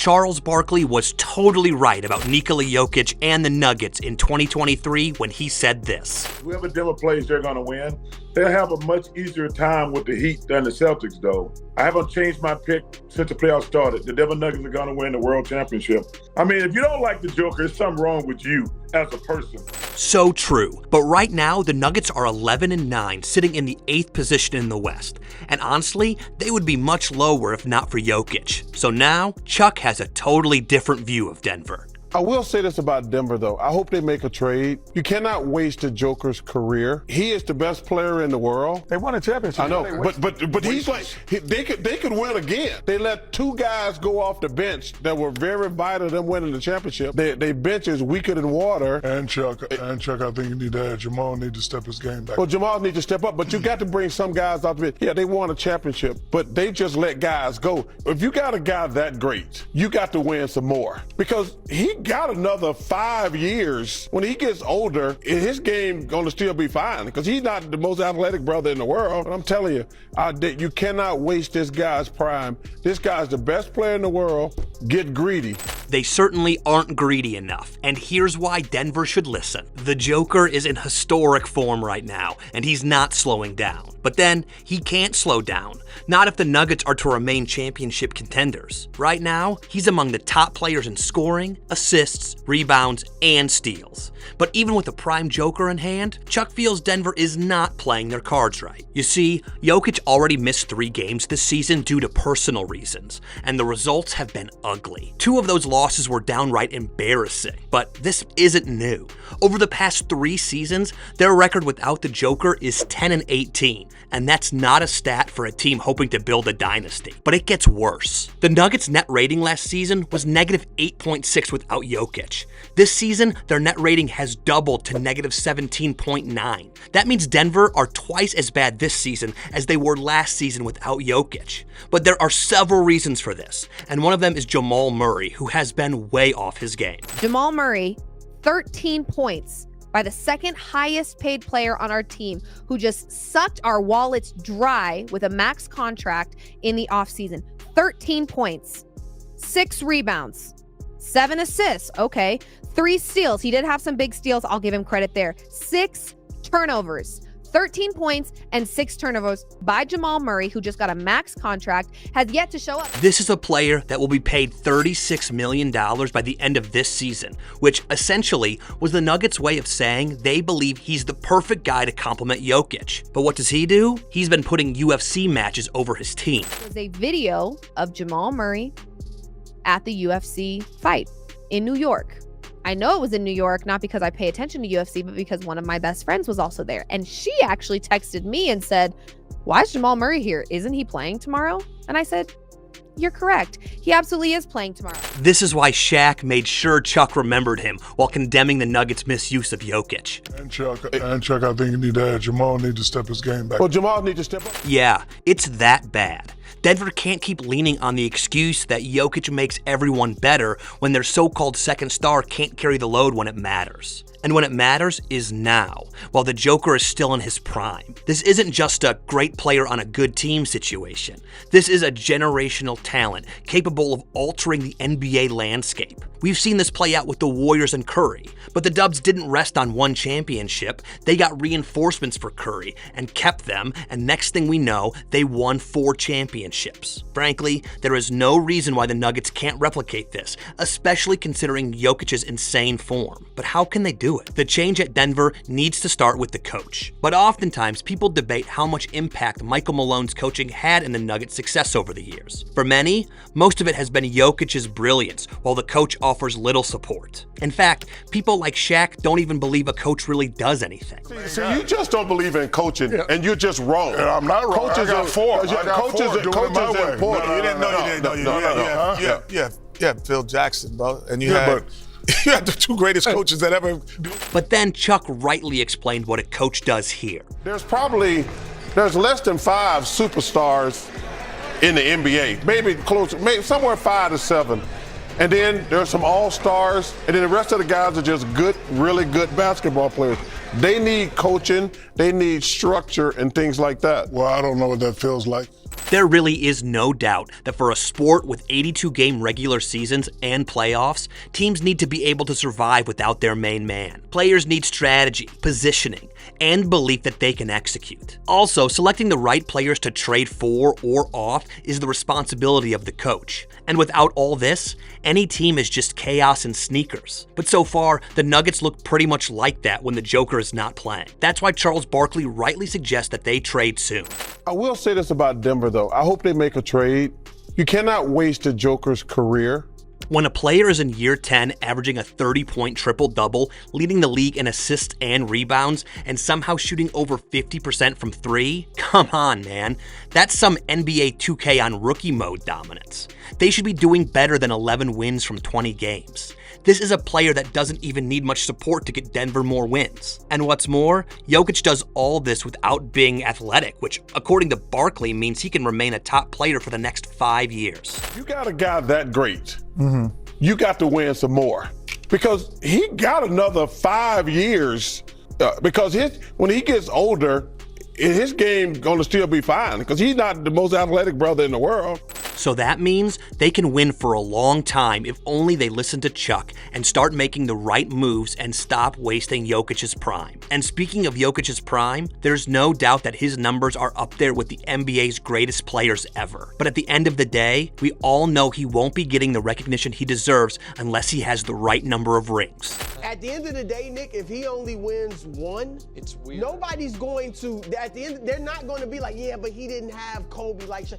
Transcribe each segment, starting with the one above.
Charles Barkley was totally right about Nikola Jokic and the Nuggets in 2023 when he said this. Whoever Denver plays, they're going to win. They'll have a much easier time with the Heat than the Celtics, though. I haven't changed my pick since the playoffs started. The Denver Nuggets are going to win the World Championship. I mean, if you don't like the Joker, there's something wrong with you as a person. So true. But right now, the Nuggets are 11-9, sitting in the 8th position in the West. And honestly, they would be much lower if not for Jokic. So now, Chuck has a totally different view of Denver. I will say this about Denver, though. I hope they make a trade. You cannot waste the Joker's career. He is the best player in the world. They won a championship. I know, but he's like, they could win again. They let 2 guys go off the bench that were very vital to them winning the championship. They bench is weaker than water. And Chuck, I think you need to add Jamal need to step his game back. Well, Jamal needs to step up, but you got to bring some guys off the bench. Yeah, they won a championship, but they just let guys go. If you got a guy that great, you got to win some more because he got another 5 years. When he gets older, his game gonna still be fine because he's not the most athletic brother in the world. But I'm telling you, you cannot waste this guy's prime. This guy's the best player in the world. Get greedy. They certainly aren't greedy enough, and here's why Denver should listen. The Joker is in historic form right now, and he's not slowing down. But then, he can't slow down. Not if the Nuggets are to remain championship contenders. Right now, he's among the top players in scoring, assists, rebounds, and steals. But even with a prime Joker in hand, Chuck feels Denver is not playing their cards right. You see, Jokic already missed 3 games this season due to personal reasons, and the results have been ugly. 2 of those losses were downright embarrassing, but this isn't new. Over the past 3 seasons, their record without the Joker is 10-18, and that's not a stat for a team hoping to build a dynasty. But it gets worse. The Nuggets' net rating last season was negative 8.6 without Jokic. This season, their net rating has doubled to negative 17.9. That means Denver are twice as bad this season as they were last season without Jokic. But there are several reasons for this, and one of them is Jamal Murray, who has been way off his game. Jamal Murray, 13 points by the second highest paid player on our team, who just sucked our wallets dry with a max contract in the offseason. 13 points, 6 rebounds, 7 assists, okay, 3 steals. He did have some big steals. I'll give him credit there. 6 turnovers. 13 points and 6 turnovers by Jamal Murray, who just got a max contract, has yet to show up. This is a player that will be paid $36 million by the end of this season, which essentially was the Nuggets' way of saying they believe he's the perfect guy to complement Jokic. But what does he do? He's been putting UFC matches over his team. There's a video of Jamal Murray at the UFC fight in New York. I know it was in New York, not because I pay attention to UFC, but because one of my best friends was also there. And she actually texted me and said, "Why is Jamal Murray here? Isn't he playing tomorrow?" And I said, "You're correct. He absolutely is playing tomorrow." This is why Shaq made sure Chuck remembered him while condemning the Nuggets' misuse of Jokic. And Chuck, I think you need to add Jamal need to step his game back. Well, Jamal needs to step up. Yeah, it's that bad. Denver can't keep leaning on the excuse that Jokic makes everyone better when their so-called second star can't carry the load when it matters. And when it matters is now, while the Joker is still in his prime. This isn't just a great player on a good team situation. This is a generational talent capable of altering the NBA landscape. We've seen this play out with the Warriors and Curry, but the Dubs didn't rest on one championship. They got reinforcements for Curry and kept them, and next thing we know, they won 4 championships. Frankly, there is no reason why the Nuggets can't replicate this, especially considering Jokic's insane form. But how can they do it? The change at Denver needs to start with the coach. But oftentimes, people debate how much impact Michael Malone's coaching had in the Nuggets' success over the years. For many, most of it has been Jokic's brilliance, while the coach offers little support. In fact, people like Shaq don't even believe a coach really does anything. See, you just don't believe in coaching, and you're just wrong. Yeah, I'm not wrong. Coaches I got 4. Coaches are important. You didn't know. Yeah, Phil Jackson, bro. And you had the 2 greatest coaches that ever do. But then Chuck rightly explained what a coach does here. There's less than 5 superstars in the NBA. Maybe somewhere 5 to 7. And then there's some all-stars, and then the rest of the guys are just good, really good basketball players. They need coaching, they need structure and things like that. Well, I don't know what that feels like. There really is no doubt that for a sport with 82-game regular seasons and playoffs, teams need to be able to survive without their main man. Players need strategy, positioning, and belief that they can execute. Also, selecting the right players to trade for or off is the responsibility of the coach. And without all this, any team is just chaos and sneakers. But so far, the Nuggets look pretty much like that when the Joker is not playing. That's why Charles Barkley rightly suggests that they trade soon. I will say this about Denver, though. I hope they make a trade. You cannot waste the Joker's career. When a player is in year 10 averaging a 30-point triple-double, leading the league in assists and rebounds, and somehow shooting over 50% from three, come on, man. That's some NBA 2K on rookie mode dominance. They should be doing better than 11 wins from 20 games. This is a player that doesn't even need much support to get Denver more wins. And what's more, Jokic does all this without being athletic, which, according to Barkley, means he can remain a top player for the next 5 years. You got a guy that great. You got to win some more. Because he got another 5 years. Because when he gets older, his game gonna still be fine. Because he's not the most athletic brother in the world. So that means they can win for a long time if only they listen to Chuck and start making the right moves and stop wasting Jokic's prime. And speaking of Jokic's prime, there's no doubt that his numbers are up there with the NBA's greatest players ever. But at the end of the day, we all know he won't be getting the recognition he deserves unless he has the right number of rings. At the end of the day, Nick, if he only wins one, it's weird. Nobody's going to, at the end, they're not going to be like, yeah, but he didn't have Kobe like Shaq.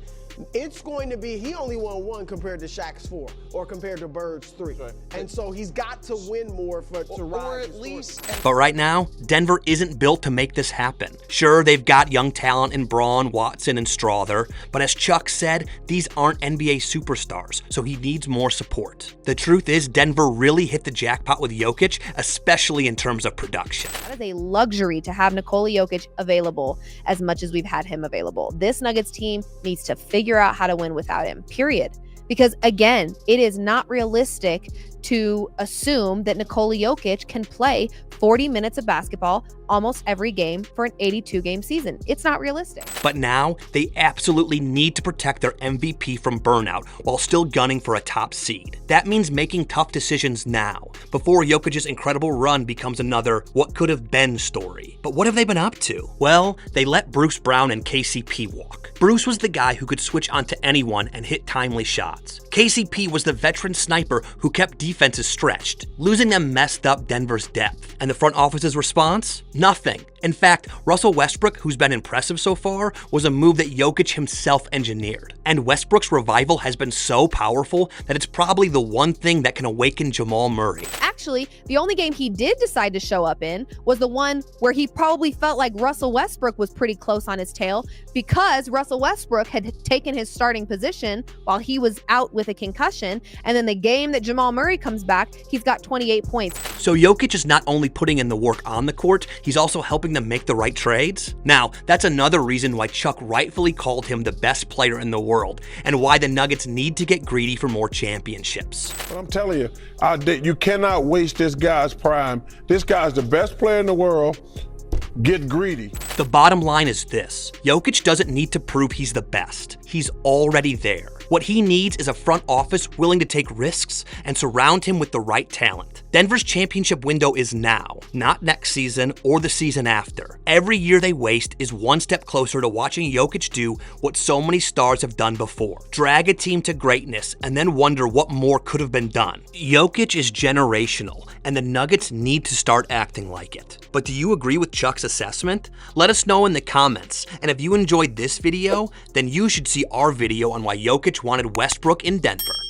It's going to be, he only won one compared to Shaq's 4 or compared to Bird's 3. Right. And so he's got to win more to rise. Or at least. But right now, Denver isn't built to make this happen. Sure, they've got young talent in Braun, Watson, and Strother, but as Chuck said, these aren't NBA superstars, so he needs more support. The truth is, Denver really hit the jackpot with Jokic, especially in terms of production. That is a luxury to have Nikola Jokic available as much as we've had him available. This Nuggets team needs to figure out how to win without him, period. Because again, it is not realistic to assume that Nikola Jokic can play 40 minutes of basketball almost every game for an 82-game season. It's not realistic. But now, they absolutely need to protect their MVP from burnout while still gunning for a top seed. That means making tough decisions now, before Jokic's incredible run becomes another what could have been story. But what have they been up to? Well, they let Bruce Brown and KCP walk. Bruce was the guy who could switch onto anyone and hit timely shots. KCP was the veteran sniper who kept defenses stretched. Losing them messed up Denver's depth. And the front office's response? Nothing. In fact, Russell Westbrook, who's been impressive so far, was a move that Jokic himself engineered. And Westbrook's revival has been so powerful that it's probably the one thing that can awaken Jamal Murray. Actually, the only game he did decide to show up in was the one where he probably felt like Russell Westbrook was pretty close on his tail because Russell Westbrook had taken his starting position while he was out with a concussion. And then the game that Jamal Murray comes back, he's got 28 points. So Jokic is not only putting in the work on the court, he's also helping them make the right trades? Now, that's another reason why Chuck rightfully called him the best player in the world, and why the Nuggets need to get greedy for more championships. But I'm telling you, you cannot waste this guy's prime. This guy's the best player in the world. Get greedy. The bottom line is this: Jokic doesn't need to prove he's the best. He's already there. What he needs is a front office willing to take risks and surround him with the right talent. Denver's championship window is now, not next season or the season after. Every year they waste is one step closer to watching Jokic do what so many stars have done before: drag a team to greatness and then wonder what more could have been done. Jokic is generational, and the Nuggets need to start acting like it. But do you agree with Chuck's assessment? Let us know in the comments. And if you enjoyed this video, then you should see our video on why Jokic wanted Westbrook in Denver.